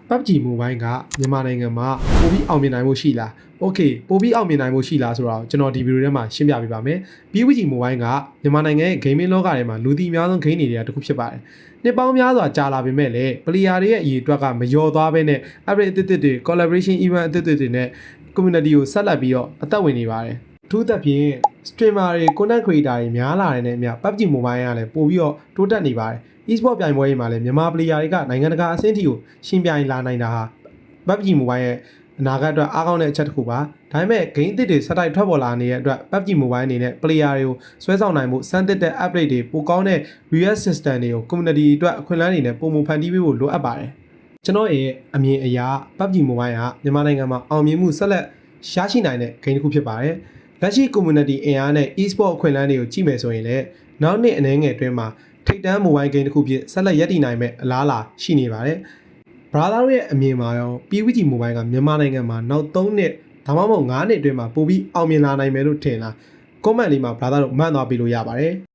PUBG Mobile ကမြန်မာနိုင်ငံမှာပိုပြီးအောင်မြင်နိုင်မှုရှိလား Okay ပိုပြီးအောင်မြင်နိုင်မှုရှိလားဆိုတော့ကျွန်တော်ဒီဗီဒီယိုထဲမှာရှင်းပြပေးပါမယ် PUBG Mobile ကမြန်မာနိုင်ငံရဲ့ gaming လောကထဲမှာလူသိအများဆုံး game တွေကတစ်ခုဖြစ်ပါတယ်နှစ်ပေါင်းများစွာကြာလာပေမဲ့လည်း player တွေရဲ့အရေးအတွက်ကမလျော့သွားဘဲနဲ့ update အသစ်တွေ collaboration event အသစ်တွေနဲ့ community ကိုဆက်လက်ပြီးတော့အသက်ဝင်နေပါတယ်အထူးသဖြင့် streamer တွေ content creator တွေများလာတဲ့နဲ့အမျှ PUBG Mobile ကလည်းပိုပြီးတော့တိုးတက်နေပါတယ်e-sport ပြိုင်ပွဲတွေမှာလည်းမြန်မာ player တွေကနိုင်ငံတကာအဆင့်ထိကိုရှင်ပြိုင်လာနိုင်တာဟာ PUBG Mobile ရဲ့အနာဂတ်အတွက်အားကောင်းတဲ့အချက်တစ်ခုပါဒါပေမဲ့ game အသစ်တွေဆက်တိုက်ထွက်ပေါ်လာနေတဲ့အတွက် PUBG Mobile အနေနဲ့ player တွေကိုဆွဲဆောင်နိုင်မှုစမ်းသစ်တဲ့ update တွေပိုကောင်းတဲ့ real system တွေကို community အတွက်အခွင့်အလမ်းတွေနဲ့ပုံမှန်ဖန်တီးပေးဖို့လိုအပ်ပါတယ်ကျွန်တော်ရဲ့အမြင်အရ PUBG Mobile ကမြန်မာနိုင်ငံမှာအောင်မြင်မှုဆက်လက်ရရှိနိုင်တဲ့ game တစ်ခုဖြစ်ပါတယ်လက်ရှိ community အင်အားနဲ့ e-sport အခွင့်အလမ်းတွေကိုကြည့်မယ်ဆိုရင်လည်းနောက်နှစ်အနည်းငယ်အတွင်းမှာထိပ်တန်း mobile game တစ်ခုဖြစ်ဆက်လက်ရပ်တည်နိုင်မဲ့အလားအလာရှိနေပါတယ်။ brother တို့ရဲ့အမြင်မှာရော PUBG Mobile ကမြန်မာနိုင်ငံမှာနောက်3နှစ်ဒါမှမဟုတ်5နှစ်အတွင်းမှာပိုပြီးအောင်မြင်လာနိုင်မယ်လို့ထင်လား comment လေးမှာ brother တို့မှတ်သွားပေးလို့ရပါတယ်။